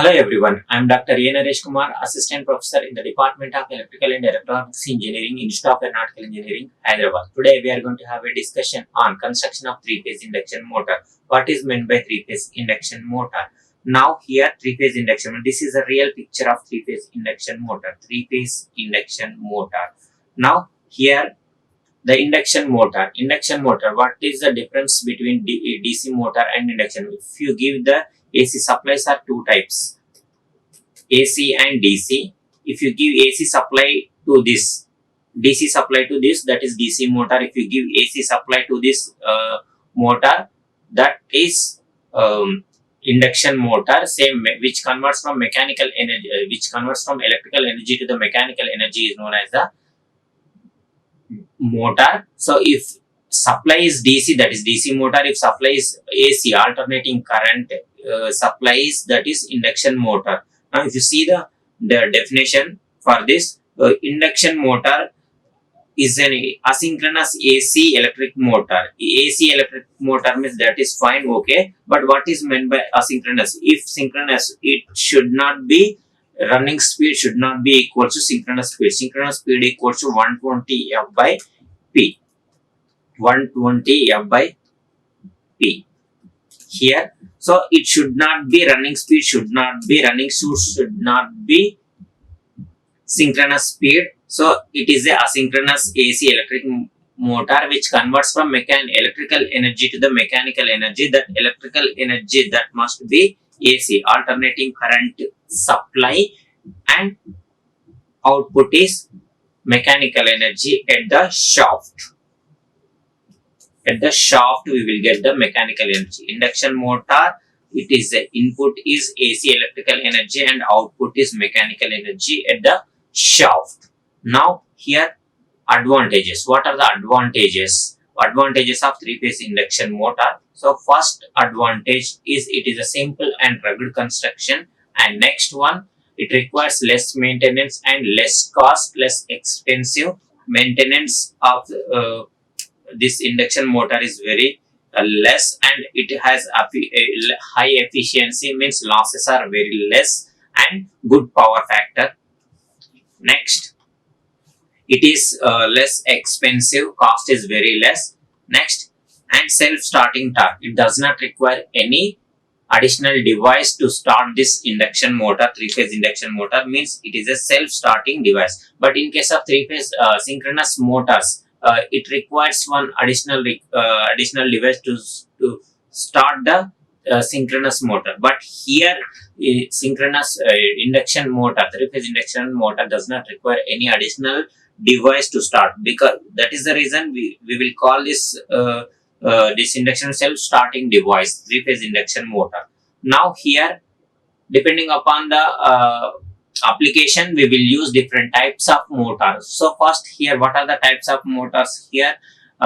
Hello everyone, I am Dr. Naresh Kumar, Assistant Professor in the Department of Electrical and Electronics Engineering, Institute of Aeronautical Engineering, Hyderabad. Today we are going to have a discussion on construction of three-phase induction motor. What is meant by three-phase induction motor? Now here three-phase induction, this is a real picture of three-phase induction motor. Three-phase induction motor. Now here the induction motor. Induction motor, what is the difference between DC motor and induction? If you give the AC supplies are two types, AC and DC. If you give AC supply to this, DC supply to this, that is DC motor. If you give AC supply to this motor, that is induction motor, same, which converts from mechanical energy, which converts from electrical energy to the mechanical energy, is known as the motor. So if supply is DC, that is DC motor. If supply is AC, alternating current supplies, that is induction motor. Now if you see the definition for this, induction motor is an asynchronous AC electric motor. AC electric motor means that is fine, okay, but what is meant by asynchronous? If synchronous, it should not be, running speed should not be equal to synchronous speed. Synchronous speed equals to 120 F by P. 120 F by P here. So it should not be, running speed should not be, running speed should not be synchronous speed. So it is a asynchronous AC electric motor which converts from electrical energy to the mechanical energy. That electrical energy, that must be AC, alternating current supply, and output is mechanical energy at the shaft. At the shaft we will get the mechanical energy. Induction motor, it is the input is AC electrical energy and output is mechanical energy at the shaft. Now here advantages. What are the advantages? Advantages of three-phase induction motor. So first advantage is it is a simple and rugged construction, and next one, it requires less maintenance and less cost, less expensive. Maintenance of this induction motor is very less, and it has a high efficiency, means losses are very less, and good power factor. Next, it is less expensive, cost is very less. Next, and self-starting torque. It does not require any additional device to start this induction motor. Three-phase induction motor means it is a self-starting device. But in case of three-phase synchronous motors, it requires one additional device to start the synchronous motor. But here synchronous induction motor, three-phase induction motor, does not require any additional device to start, because that is the reason we will call this this induction self-starting device, three-phase induction motor. Now here, depending upon the application, we will use different types of motors. So first here, what are the types of motors? Here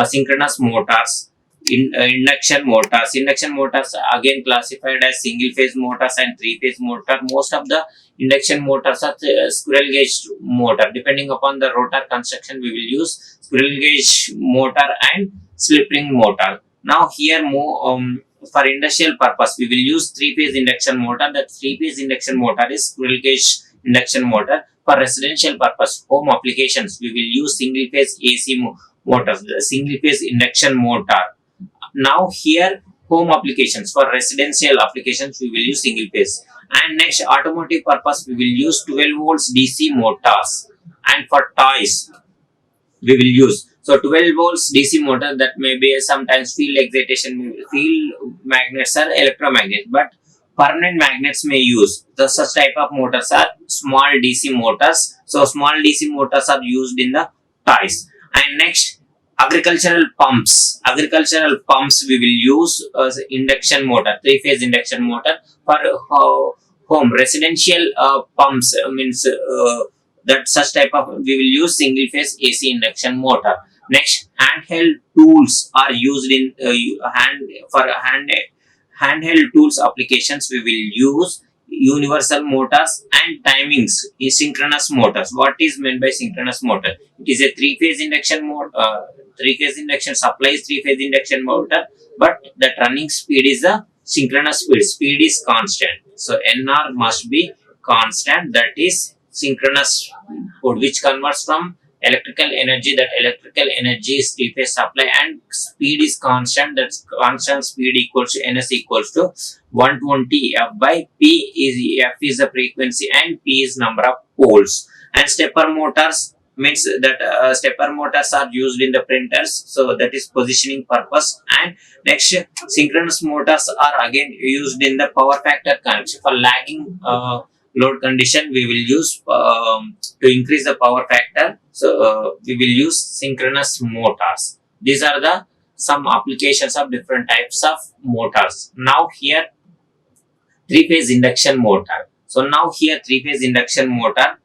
synchronous motors, induction motors. Induction motors again classified as single phase motors and three-phase motor. Most of the induction motors are squirrel gauge motor. Depending upon the rotor construction, we will use squirrel gauge motor and slip ring motor. Now here for industrial purpose, we will use three-phase induction motor. That three-phase induction motor is squirrel gauge induction motor. For residential purpose, home applications, we will use single phase AC motors, the single phase induction motor. Now here home applications, for residential applications we will use single phase. And next, automotive purpose, we will use 12 volts DC motors, and for toys we will use, so 12 volts DC motor, that may be sometimes field excitation, field magnets are electromagnets, but permanent magnets may use. The such type of motors are small DC motors. So small DC motors are used in the toys. And next, agricultural pumps. Agricultural pumps we will use induction motor, three-phase induction motor. For home residential pumps, means that such type of, we will use single phase AC induction motor. Next, handheld tools are used in handheld tools applications. We will use universal motors and timings, synchronous motors. What is meant by synchronous motor? It is a three-phase induction motor. Three-phase induction supplies three-phase induction motor, but that running speed is a synchronous speed. Speed is constant. So NR must be constant, that is synchronous mode, which converts from electrical energy, that electrical energy is three-phase supply, and speed is constant, that's constant speed equals to ns equals to 120 f by p, is f is the frequency and p is number of poles. And stepper motors means that stepper motors are used in the printers, so that is positioning purpose. And next, synchronous motors are again used in the power factor connection. For lagging load condition, we will use to increase the power factor, so we will use synchronous motors. These are the some applications of different types of motors. Now here, three-phase induction motor. So now here, three-phase induction motor,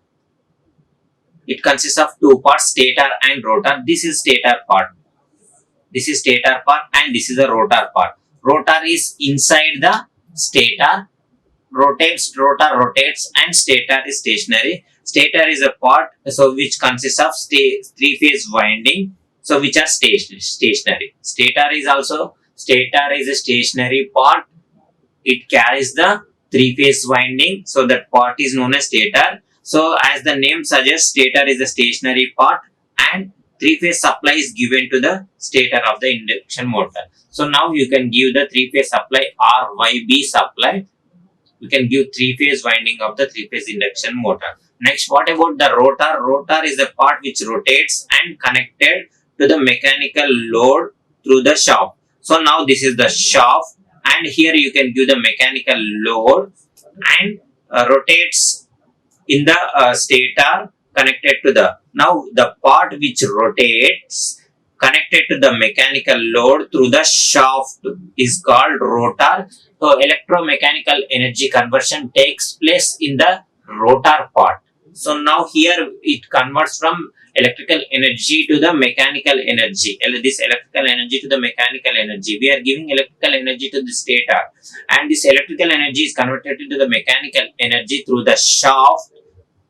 it consists of two parts, stator and rotor. This is stator part, this is stator part, and this is the rotor part. Rotor is inside the stator, rotor rotates, and stator is stationary. Stator is a part so which consists of three-phase winding, so which are stationary. Stator is a stationary part. It carries the three-phase winding, so that part is known as stator. So as the name suggests, stator is a stationary part, and three-phase supply is given to the stator of the induction motor. So now you can give the three-phase supply RYB supply. We can give three-phase winding of the three-phase induction motor. Next, what about the rotor? Rotor is the part which rotates and connected to the mechanical load through the shaft. So now this is the shaft, and here you can give the mechanical load, and rotates in the stator connected to the, now the part which rotates connected to the mechanical load through the shaft is called rotor. So electromechanical energy conversion takes place in the rotor part. So now here it converts from electrical energy to the mechanical energy. This electrical energy to the mechanical energy. We are giving electrical energy to the stator, and this electrical energy is converted into the mechanical energy through the shaft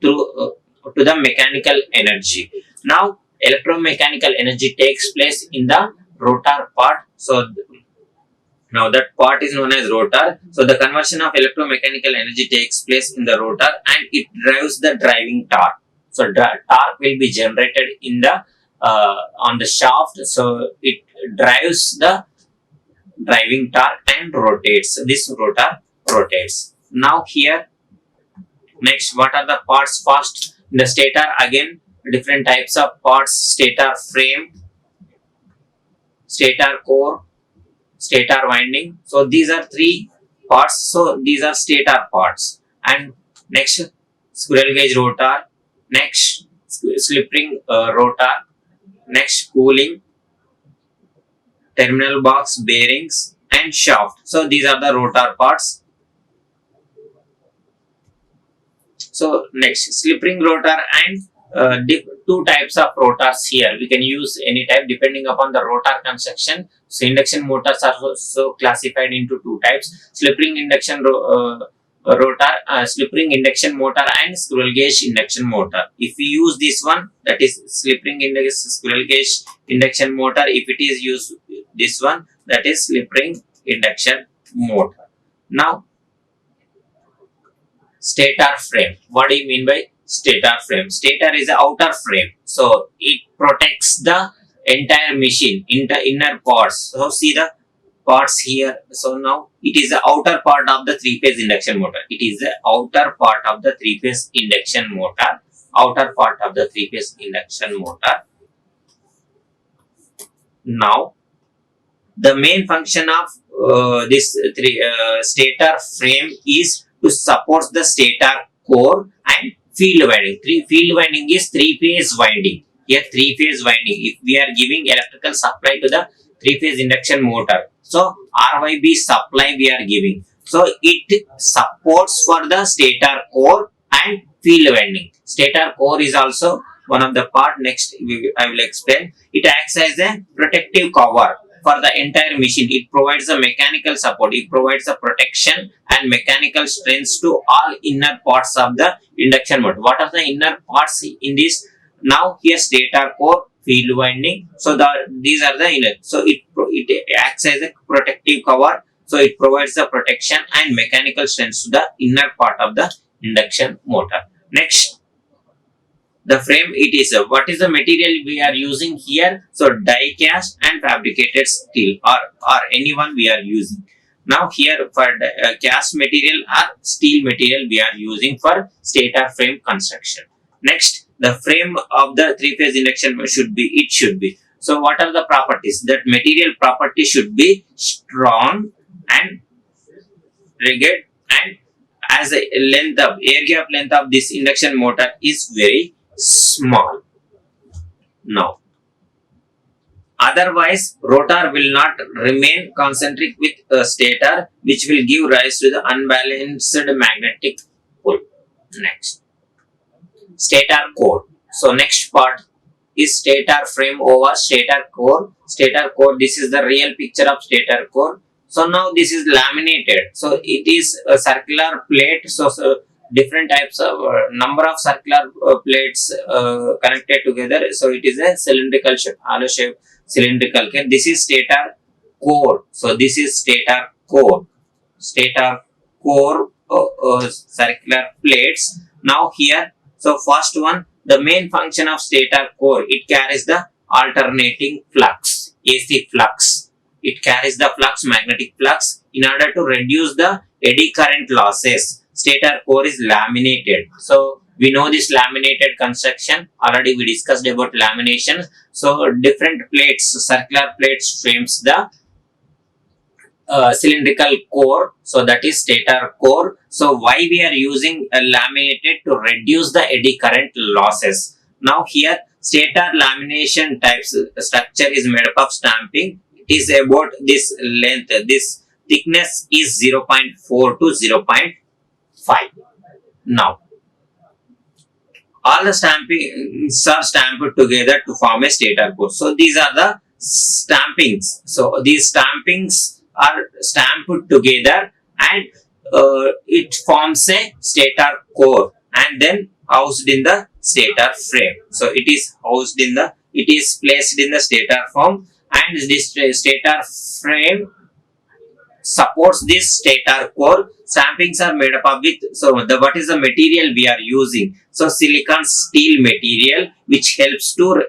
to the mechanical energy. Now electromechanical energy takes place in the rotor part. So now that part is known as rotor. So the conversion of electromechanical energy takes place in the rotor, and it drives the driving torque. So torque will be generated in the on the shaft. So it drives the driving torque and rotates. This rotor rotates. Now here, next, what are the parts? First, in the stator, again different types of parts: stator frame, stator core, stator winding. So these are three parts. So these are stator parts. And next, squirrel cage rotor. Next, slip ring rotor. Next, cooling, terminal box, bearings, and shaft. So these are the rotor parts. So next, slip ring rotor, and two types of rotors here. We can use any type depending upon the rotor construction. So induction motors are also classified into two types: slip ring induction slip ring induction motor, and squirrel cage induction motor. If we use this one, that is slip ring squirrel cage induction motor. If it is used this one, that is slip ring induction motor. Now, stator frame. What do you mean by stator frame? Stator is the outer frame, so it protects the entire machine, inner parts. So see the parts here. So now it is the outer part of the three-phase induction motor. It is the outer part of the three-phase induction motor. Outer part of the three-phase induction motor. Now, the main function of this stator frame is to support the stator core and field winding. Field winding is three-phase winding. Here, three-phase winding. If we are giving electrical supply to the three-phase induction motor, so RYB supply we are giving. So it supports for the stator core and field winding. Stator core is also one of the part. Next, I will explain. It acts as a protective cover for the entire machine. It provides a mechanical support. It provides a protection and mechanical strength to all inner parts of the induction motor. What are the inner parts in this? Now here, stator core, field winding. So these are the inner. So it acts as a protective cover So it provides the protection and mechanical strength to the inner part of the induction motor. Next, the frame, it is what is the material we are using here? So die cast and fabricated steel, or anyone we are using. Now here for cast material or steel material we are using for stator frame construction. Next, the frame of the three-phase induction should be. So what are the properties? That material property should be strong and rugged, and as the length of air gap length of this induction motor is very small. Now, otherwise, rotor will not remain concentric with a stator, which will give rise to the unbalanced magnetic pull. Next, stator core. So, next part is stator frame over stator core. Stator core, this is the real picture of stator core. So, now this is laminated. So, it is a circular plate. So different types of number of circular plates connected together. So it is a cylindrical shape, hollow shape, cylindrical. Okay, this is stator core. So this is stator core. Stator core circular plates. Now here, so first one, the main function of stator core, it carries the alternating flux, AC flux. It carries the flux, magnetic flux, in order to reduce the eddy current losses. Stator core is laminated. So we know this laminated construction. Already we discussed about lamination. So different plates, circular plates frames the cylindrical core. So that is stator core. So why we are using a laminated? To reduce the eddy current losses. Now here, stator lamination types structure is made up of stamping. It is about this length. This thickness is 0.4 to 0.5. Now, all the stampings are stamped together to form a stator core. So these are the stampings. So these stampings are stamped together, and it forms a stator core, and then housed in the stator frame. So it is placed in the stator form, and this stator frame supports this stator core. Stampings are made up of with, so what is the material we are using? So silicon steel material, which helps to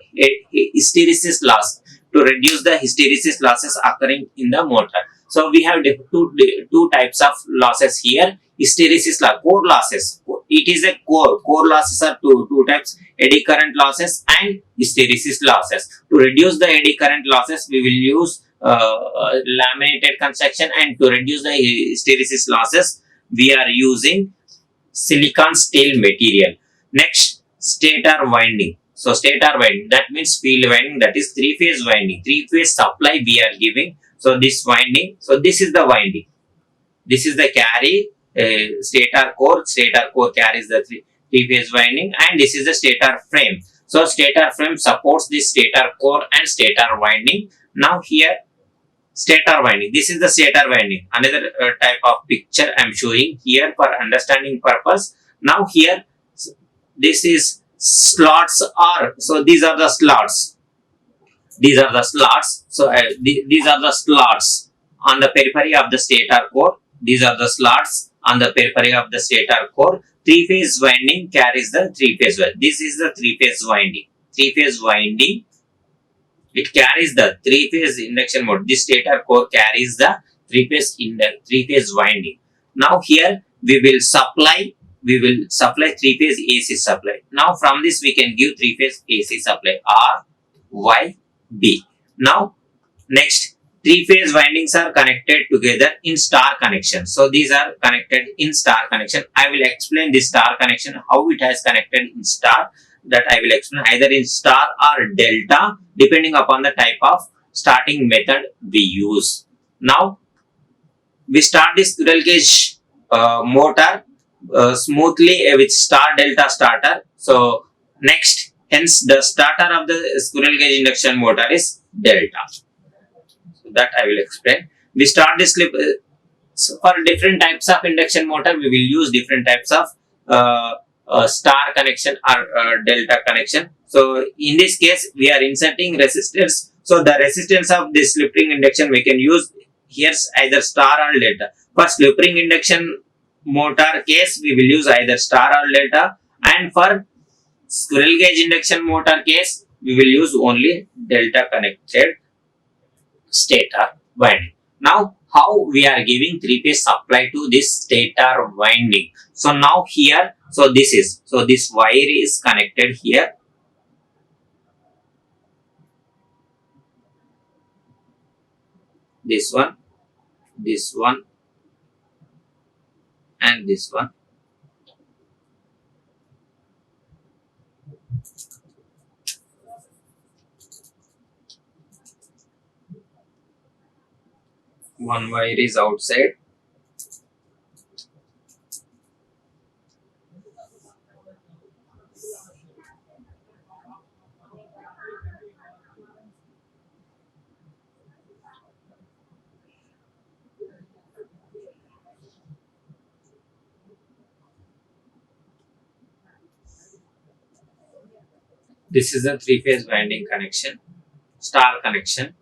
hysteresis loss, to reduce the hysteresis losses occurring in the motor. So we have two types of losses here. Hysteresis loss, core losses. It is a core. Core losses are two types: eddy current losses and hysteresis losses. To reduce the eddy current losses, we will use laminated construction, and to reduce the hysteresis losses, we are using silicon steel material. Next, stator winding. So stator winding, that means field winding, that is three-phase winding. Three-phase supply we are giving. So this winding, so this is the winding. This is the carry stator core. Stator core carries the three-phase winding, and this is the stator frame. So stator frame supports this stator core and stator winding. Now here, stator winding. This is the stator winding. Another type of picture I am showing here for understanding purpose. Now here, this is slots are. So these are the slots. These are the slots. So these are the slots on the periphery of the stator core. These are the slots on the periphery of the stator core. Three-phase winding carries the three-phase winding. This is the three-phase winding. Three-phase winding, it carries the three-phase induction motor. This stator core carries the three-phase winding. Now here we will supply three-phase AC supply. Now from this we can give three-phase AC supply R, Y, B. Now next, three-phase windings are connected together in star connection. So these are connected in star connection. I will explain this star connection, how it has connected in star. That I will explain either in star or delta, depending upon the type of starting method we use. Now we start this squirrel cage motor smoothly with star delta starter. So next, hence the starter of the squirrel cage induction motor is delta. So that I will explain. We start this slip. So for different types of induction motor, we will use different types of star connection or delta connection. So in this case, we are inserting resistors. So the resistance of this slip ring induction we can use here's either star or delta. For slip ring induction motor case, we will use either star or delta, and for squirrel cage induction motor case, we will use only delta connected stator winding. Now, how we are giving three-phase supply to this stator winding? So now here, so this wire is connected here. This one, and this one. One wire is outside. This is the three-phase winding connection, star connection.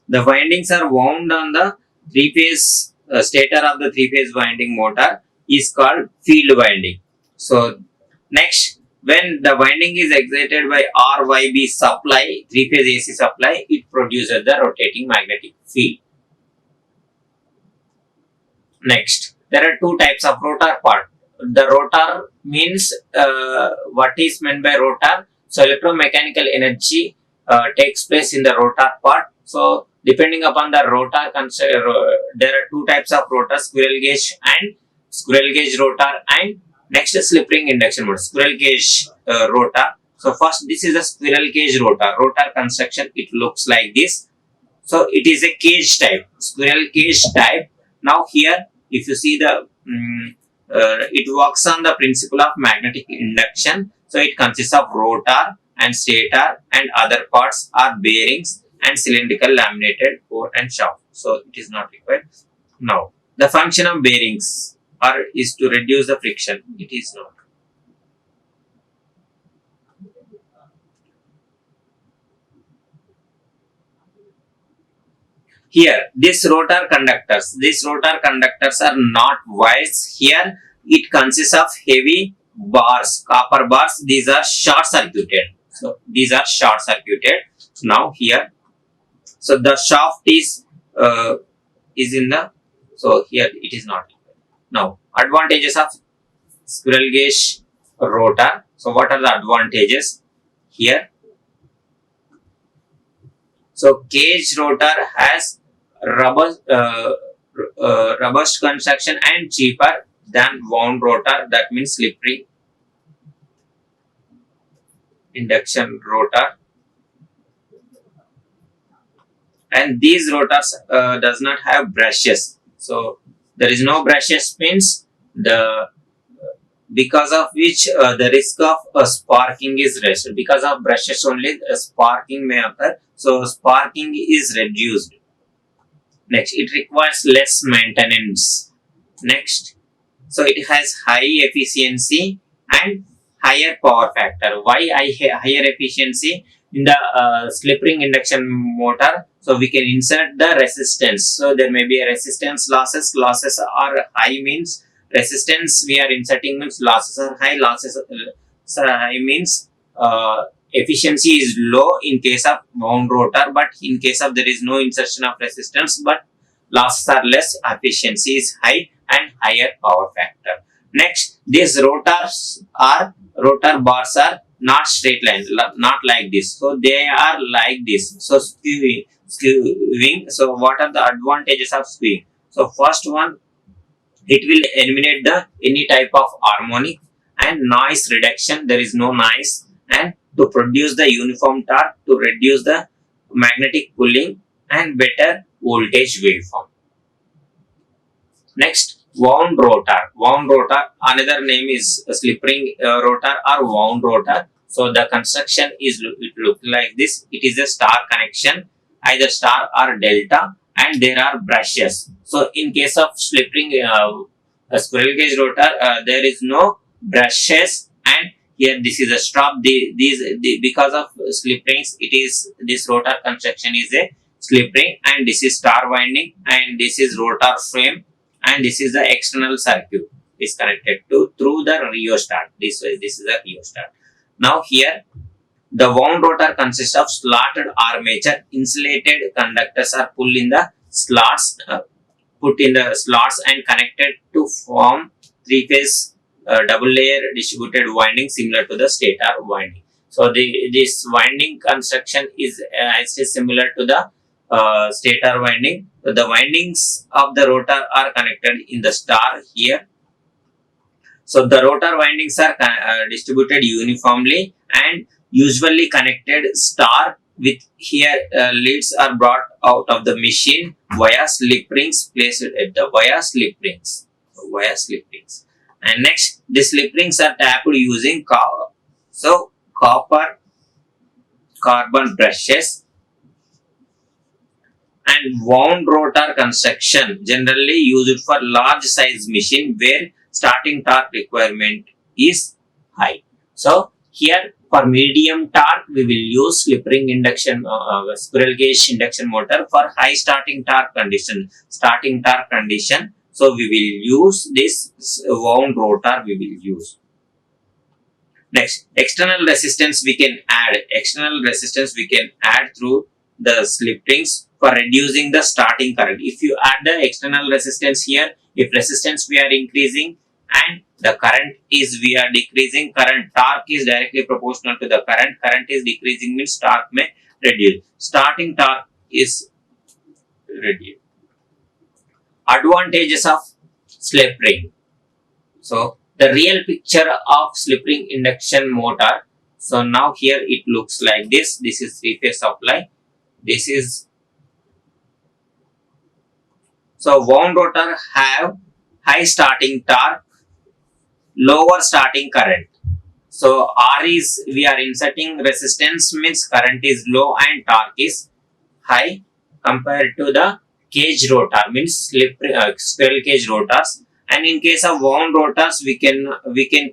The windings are wound on the three-phase stator of the three-phase winding motor is called field winding. So next, when the winding is excited by RYB supply, three-phase AC supply, it produces the rotating magnetic field. Next, there are two types of rotor part. The rotor means what is meant by rotor. So electromechanical energy takes place in the rotor part. So depending upon the rotor, there are two types of rotor: squirrel gauge rotor, and next is slip ring induction motor. Squirrel gauge rotor. So first, this is a squirrel cage rotor. Rotor construction, it looks like this. So it is a cage type, squirrel cage type. Now here, if you see the it works on the principle of magnetic induction. So it consists of rotor and stator, and other parts are bearings and cylindrical laminated core and shaft. So it is not required. Now the function of bearings is to reduce the friction. It is not. Here, these rotor conductors are not wires. Here, it consists of heavy bars, copper bars. These are short circuited. So, these are short circuited. Now, here, so the shaft is in the, so here it is not. Now, advantages of squirrel gauge rotor. So, what are the advantages here? So, cage rotor has robust construction and cheaper than wound rotor, that means slip ring induction rotor. And these rotors does not have brushes. So there is no brushes means because of which the risk of sparking is less. Because of brushes only, sparking may occur. So sparking is reduced. Next, it requires less maintenance. Next, so it has high efficiency and higher power factor. Why higher efficiency? In the slip ring induction motor, so we can insert the resistance. So there may be a resistance losses. Losses are high means resistance we are inserting means losses are high. Losses are high means efficiency is low in case of wound rotor, but in case of there is no insertion of resistance, but losses are less, efficiency is high and higher power factor. Next, these rotor bars are not straight line, not like this. So they are like this. So skewing. So what are the advantages of skewing? So first one, it will eliminate the any type of harmonic and noise reduction. There is no noise, and to produce the uniform torque, to reduce the magnetic pulling and better voltage waveform. Next, wound rotor. Wound rotor, another name is slip ring rotor or wound rotor. So the construction is it look like this. It is a star connection, either star or delta, and there are brushes. So in case of slip ring squirrel cage rotor, there is no brushes, and here this is a stop. Because of slip rings, it is this rotor construction is a slip ring, and this is star winding, and this is rotor frame, and this is the external circuit is connected to through the rheostat. This is the rheostat. Now here the wound rotor consists of slotted armature. Insulated conductors are pulled in the slots, put in the slots and connected to form three-phase double layer distributed winding similar to the stator winding. So this winding construction is similar to the stator winding. The windings of the rotor are connected in the star here. So the rotor windings are distributed uniformly and usually connected star with here leads are brought out of the machine via slip rings placed at the via slip rings. And next, the slip rings are tapped using copper carbon brushes. And wound rotor construction generally used for large size machine where starting torque requirement is high. So here for medium torque we will use slip ring induction squirrel cage induction motor. For high starting torque condition. So we will use this wound rotor we will use. Next, external resistance we can add. Through the slip rings for reducing the starting current. If you add the external resistance here, if resistance we are increasing and the current is we are decreasing, current torque is directly proportional to the current is decreasing means torque may reduce. Starting torque is reduced. Advantages of slip ring. So the real picture of slip ring induction motor. So now here it looks like this. This is three-phase supply. This is so wound rotor have high starting torque, lower starting current. So R is we are inserting resistance means current is low and torque is high compared to the cage rotor means squirrel cage rotors. And in case of wound rotors, we can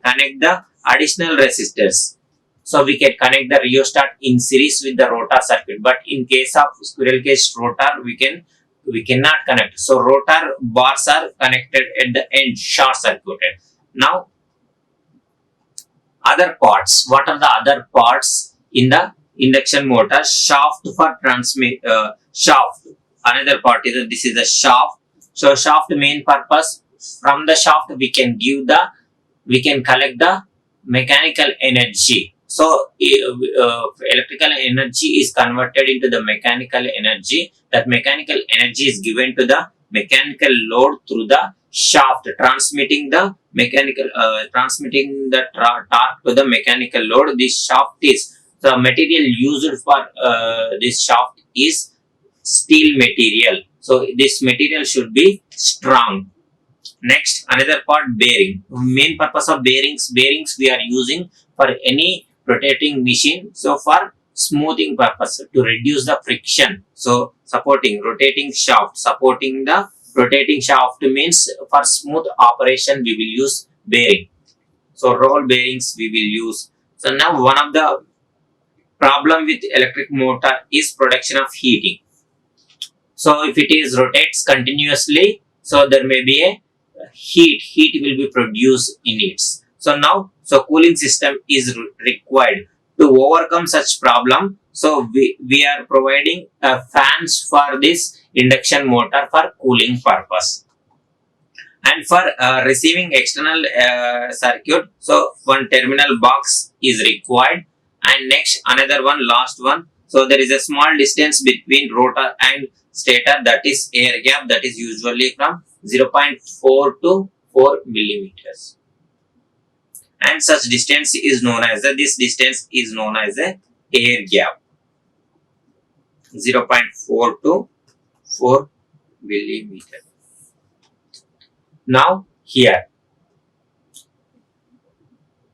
connect the additional resistors. So we can connect the rheostat in series with the rotor circuit. But in case of squirrel cage rotor, we cannot connect. So rotor bars are connected at the end, short circuited. Now other parts. What are the other parts in the induction motor? Shaft for shaft. Another part is this is the shaft. So shaft main purpose. From the shaft we can collect the mechanical energy. So electrical energy is converted into the mechanical energy. That mechanical energy is given to the mechanical load through the shaft, transmitting the torque to the mechanical load. This shaft is the material used for this shaft is steel material. So this material should be strong. Next, another part, bearing. Main purpose of bearings we are using for any rotating machine. So for smoothing purpose to reduce the friction. So rotating shaft means for smooth operation we will use bearing. So roll bearings we will use. So now one of the problem with electric motor is production of heating. So if it is rotates continuously, so there may be a heat will be produced in it. So now cooling system is required to overcome such problem. So we are providing fans for this induction motor for cooling purpose. And for receiving external circuit, so one terminal box is required. And next another one, last one. So there is a small distance between rotor and stator, that is air gap, that is usually from 0.4 to 4 millimeters. And such distance is known as this distance is known as a air gap, 0.4 to 4 millimeter. Now here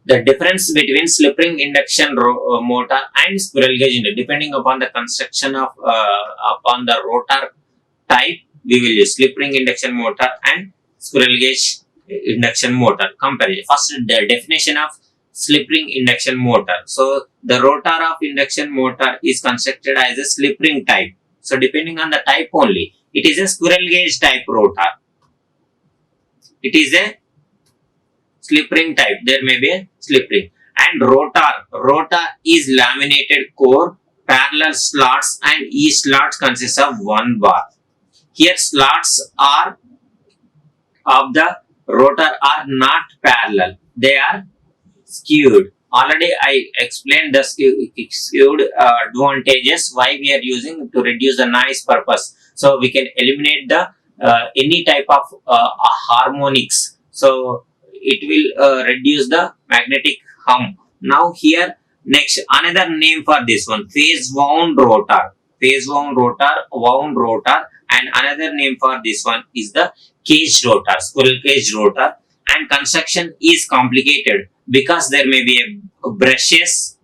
the difference between slip ring induction motor and squirrel cage depending upon the construction of upon the rotor type, we will use slip ring induction motor and squirrel cage induction motor comparison. First, the definition of slip ring induction motor. So the rotor of induction motor is constructed as a slip ring type. So depending on the type only, it is a squirrel cage type rotor. It is a slip ring type. There may be a slip ring. And rotor is laminated core, parallel slots, and each slot consists of one bar. Here slots are of the rotor are not parallel, they are skewed. Already I explained the skewed advantages why we are using to reduce the noise purpose. So we can eliminate the any type of harmonics. So it will reduce the magnetic hum. Now here next another name for this one, phase wound rotor. Wound rotor, and another name for this one is the cage rotor, squirrel cage rotor. And construction is complicated because there may be a brushes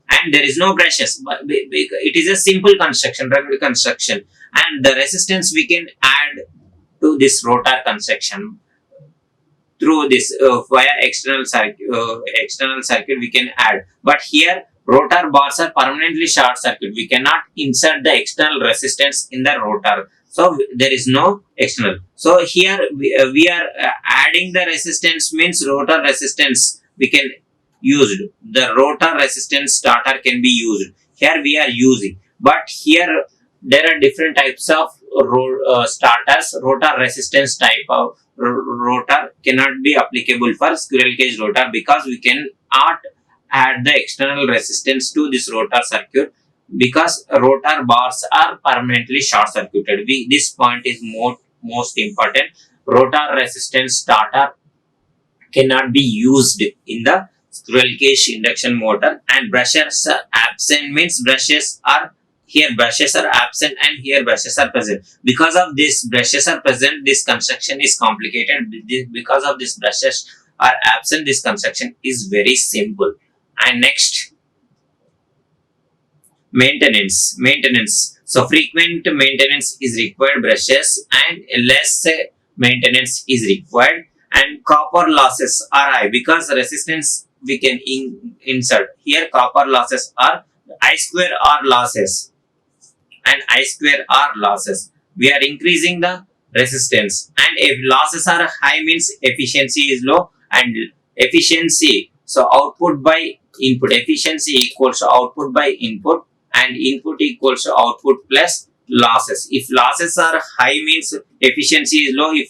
and there is no brushes, but it is a simple construction, regular construction, and the resistance we can add to this rotor construction through this via external circuit we can add. But here rotor bars are permanently short circuit, we cannot insert the external resistance in the rotor, so there is no external. So here we are adding the resistance, means rotor resistance we can use, the rotor resistance starter can be used. Here we are using, but here there are different types of starters. Rotor resistance type of rotor cannot be applicable for squirrel cage rotor because we cannot add the external resistance to this rotor circuit because rotor bars are permanently short circuited. This point is most important. Rotor resistance starter cannot be used in the squirrel cage induction motor, and brushes are absent, means brushes are absent and here brushes are present. Because of this brushes are present, this construction is complicated. Because of this brushes are absent, this construction is very simple. And next, maintenance. So frequent maintenance is required brushes and less maintenance is required, and copper losses are high because resistance we can insert. Here copper losses are I square R losses and I square R losses. We are increasing the resistance, and if losses are high means efficiency is low, and efficiency, so output by input, efficiency equals to output by input, and input equals to output plus losses. If losses are high means efficiency is low, if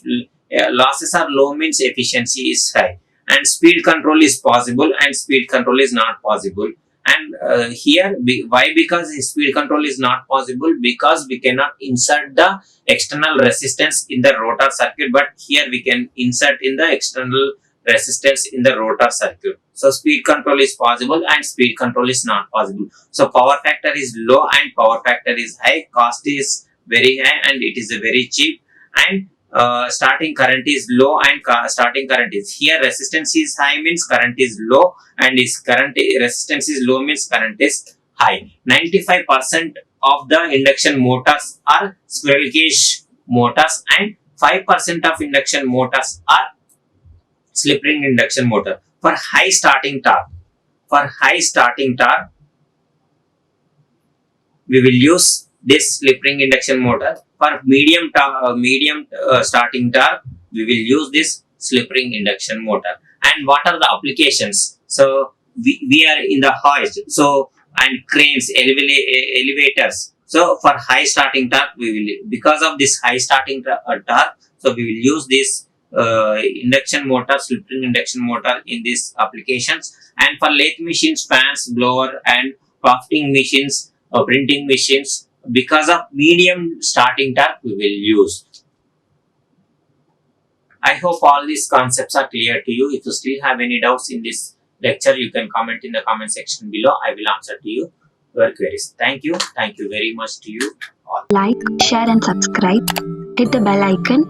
losses are low means efficiency is high. And speed control is possible and speed control is not possible. And here why? Because speed control is not possible because we cannot insert the external resistance in the rotor circuit, but here we can insert in the external resistance in the rotor circuit. So speed control is possible and speed control is not possible. So power factor is low and power factor is high, cost is very high and it is very cheap, and starting current is low and starting current is, here resistance is high means current is low, and is current resistance is low means current is high. 95% of the induction motors are squirrel cage motors and 5% of induction motors are slip ring induction motor. For high starting torque, we will use this slip ring induction motor. For medium starting torque, we will use this slip ring induction motor. And what are the applications? So we are in the hoist, so and cranes, elevators. So for high starting torque, we will, because of this high starting torque, so we will use this induction motor, slip ring induction motor in these applications. And for lathe machines, fans, blower, and crafting machines, printing machines, because of medium starting torque, we will use. I hope all these concepts are clear to you. If you still have any doubts in this lecture, you can comment in the comment section below. I will answer to you your queries. Thank you. Thank you very much to you all. Like, share and subscribe. Hit the bell icon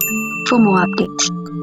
for more updates.